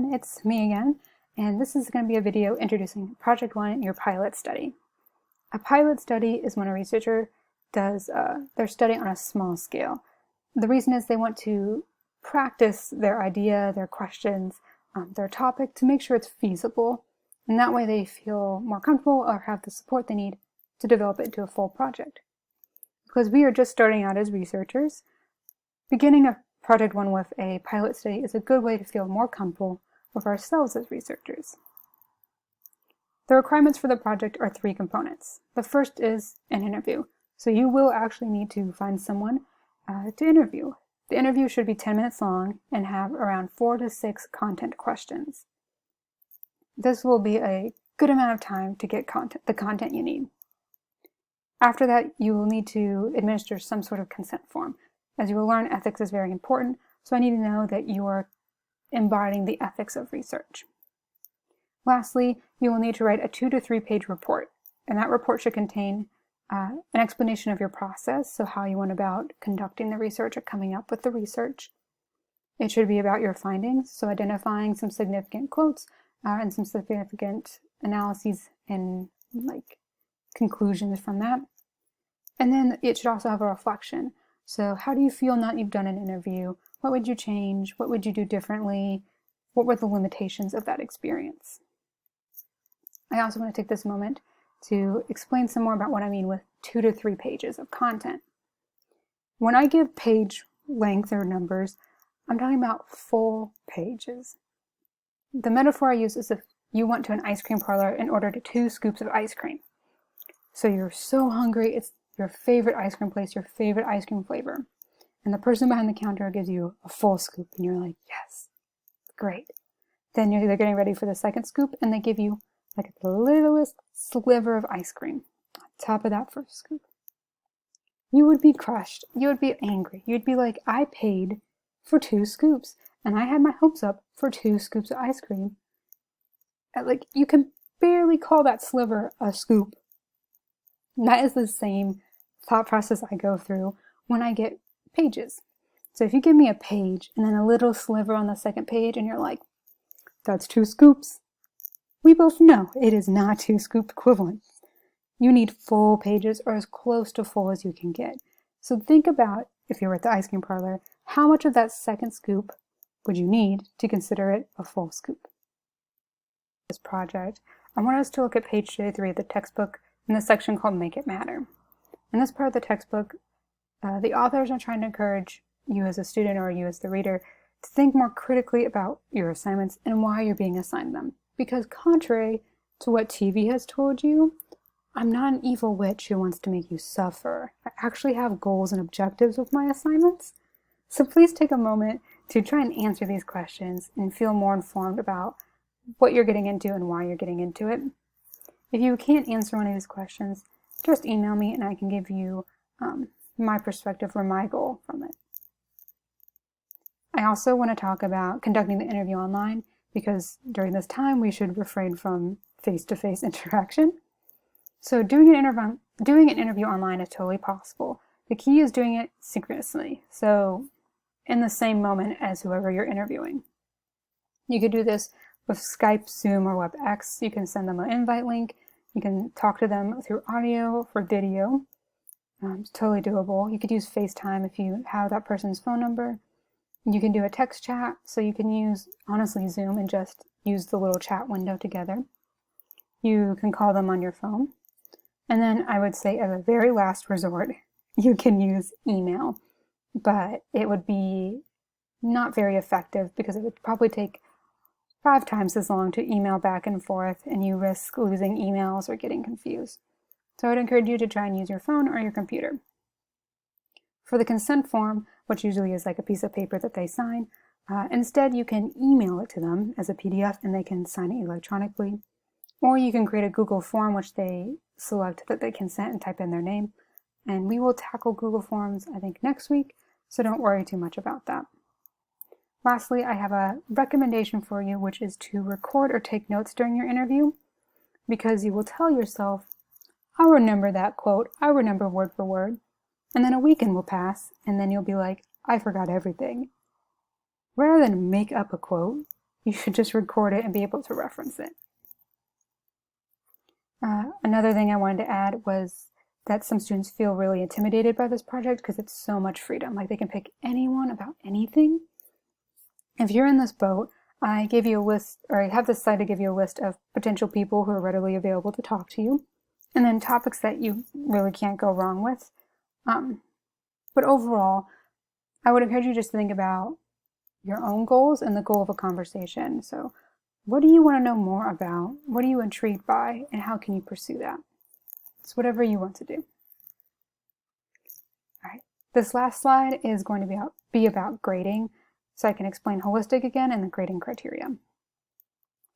everyone, it's me again, and this is going to be a video introducing Project 1, your pilot study. A pilot study is when a researcher does their study on a small scale. The reason is they want to practice their idea, their questions, their topic to make sure it's feasible, and that way they feel more comfortable or have the support they need to develop it into a full project. Because we are just starting out as researchers, beginning a Project 1 with a pilot study is a good way to feel more comfortable with ourselves as researchers. The requirements for the project are 3 components. The first is an interview. So you will actually need to find someone to interview. The interview should be 10 minutes long and have around 4 to 6 content questions. This will be a good amount of time to get the content you need. After that, you will need to administer some sort of consent form. As you will learn, ethics is very important, so I need to know that you are embodying the ethics of research. Lastly, you will need to write a 2 to 3 page report, and that report should contain an explanation of your process, so how you went about conducting the research or coming up with the research. It should be about your findings, so identifying some significant quotes and some significant analyses and conclusions from that. And then it should also have a reflection. So how do you feel now that you've done an interview? What would you change? What would you do differently? What were the limitations of that experience? I also want to take this moment to explain some more about what I mean with 2 to 3 pages of content. When I give page length or numbers, I'm talking about full pages. The metaphor I use is if you went to an ice cream parlor and ordered 2 scoops of ice cream. So you're so hungry, it's your favorite ice cream place, your favorite ice cream flavor. And the person behind the counter gives you a full scoop and you're like, yes, great. Then they're getting ready for the second scoop and they give you like the littlest sliver of ice cream on top of that first scoop. You would be crushed. You would be angry. You'd be like, I paid for 2 scoops and I had my hopes up for 2 scoops of ice cream. You can barely call that sliver a scoop. And that is the same thought process I go through when I get pages. So if you give me a page and then a little sliver on the second page and you're like, that's 2 scoops. We both know it is not 2 scoop equivalents. You need full pages or as close to full as you can get. So think about, if you're at the ice cream parlor, how much of that second scoop would you need to consider it a full scoop? This project, I want us to look at page 33 of the textbook in the section called Make It Matter. In this part of the textbook, the authors are trying to encourage you as a student or you as the reader to think more critically about your assignments and why you're being assigned them. Because contrary to what TV has told you, I'm not an evil witch who wants to make you suffer. I actually have goals and objectives with my assignments. So please take a moment to try and answer these questions and feel more informed about what you're getting into and why you're getting into it. If you can't answer one of these questions, just email me and I can give you my perspective or my goal from it. I also want to talk about conducting the interview online because during this time we should refrain from face-to-face interaction. So doing an interview online is totally possible. The key is doing it synchronously, so in the same moment as whoever you're interviewing. You could do this with Skype, Zoom, or WebEx. You can send them an invite link. You can talk to them through audio or video. It's totally doable. You could use FaceTime if you have that person's phone number. You can do a text chat, so you can use, honestly, Zoom and just use the little chat window together. You can call them on your phone. And then I would say as a very last resort, you can use email. But it would be not very effective because it would probably take 5 times as long to email back and forth, and you risk losing emails or getting confused. So I would encourage you to try and use your phone or your computer. For the consent form, which usually is like a piece of paper that they sign, instead you can email it to them as a PDF and they can sign it electronically. Or you can create a Google form which they select that they consent and type in their name. And we will tackle Google Forms, I think, next week, so don't worry too much about that. Lastly, I have a recommendation for you, which is to record or take notes during your interview, because you will tell yourself, I'll remember that quote, I'll remember word for word, and then a weekend will pass, and then you'll be like, I forgot everything. Rather than make up a quote, you should just record it and be able to reference it. Another thing I wanted to add was that some students feel really intimidated by this project because it's so much freedom. Like they can pick anyone about anything. If you're in this boat, I gave you a list, or I have this slide to give you a list of potential people who are readily available to talk to you, and then topics that you really can't go wrong with. But overall, I would encourage you just to think about your own goals and the goal of a conversation. So what do you want to know more about? What are you intrigued by? And how can you pursue that? It's whatever you want to do. All right, this last slide is going to be about grading, so I can explain holistic again and the grading criteria.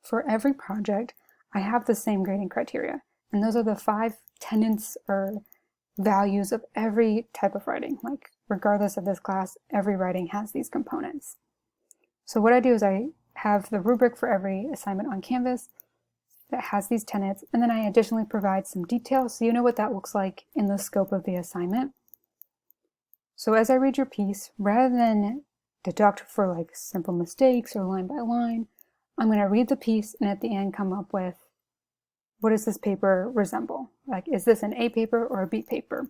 For every project, I have the same grading criteria, and those are the 5 tenets or values of every type of writing. Like, regardless of this class, every writing has these components. So what I do is I have the rubric for every assignment on Canvas that has these tenets, and then I additionally provide some details so you know what that looks like in the scope of the assignment. So as I read your piece, rather than deduct for like simple mistakes or line by line, I'm going to read the piece and at the end come up with, what does this paper resemble? Like, is this an A paper or a B paper?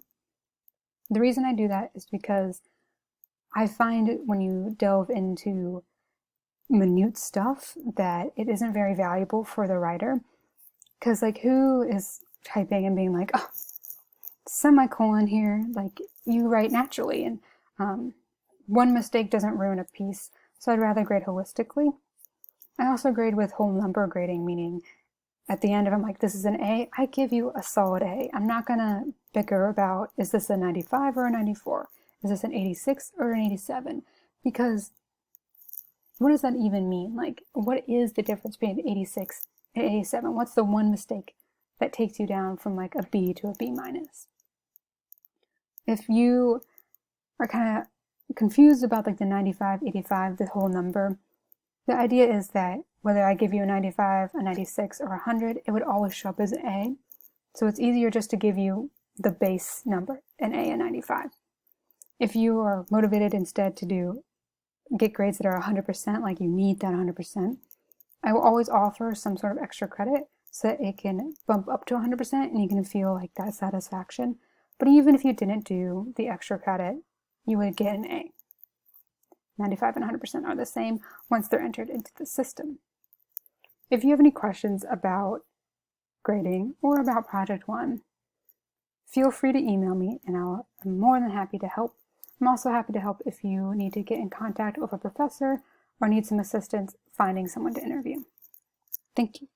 The reason I do that is because I find when you delve into minute stuff that it isn't very valuable for the writer. Because like, who is typing and being like, oh, semicolon here? Like, you write naturally, and one mistake doesn't ruin a piece, so I'd rather grade holistically. I also grade with whole number grading, meaning at the end of it, I'm like, this is an A, I give you a solid A. I'm not gonna bicker about, is this a 95 or a 94? Is this an 86 or an 87? Because what does that even mean? Like, what is the difference between 86 and 87? What's the one mistake that takes you down from like a B to a B minus? If you are kind of confused about like the 95, 85, the whole number, the idea is that whether I give you a 95, a 96, or 100, it would always show up as an A. So it's easier just to give you the base number, an A and 95. If you are motivated instead to get grades that are 100%, like you need that 100%, I will always offer some sort of extra credit so that it can bump up to 100% and you can feel like that satisfaction. But even if you didn't do the extra credit, you would get an A. 95 and 100% are the same once they're entered into the system. If you have any questions about grading or about Project 1, feel free to email me and I'm more than happy to help. I'm also happy to help if you need to get in contact with a professor or need some assistance finding someone to interview. Thank you.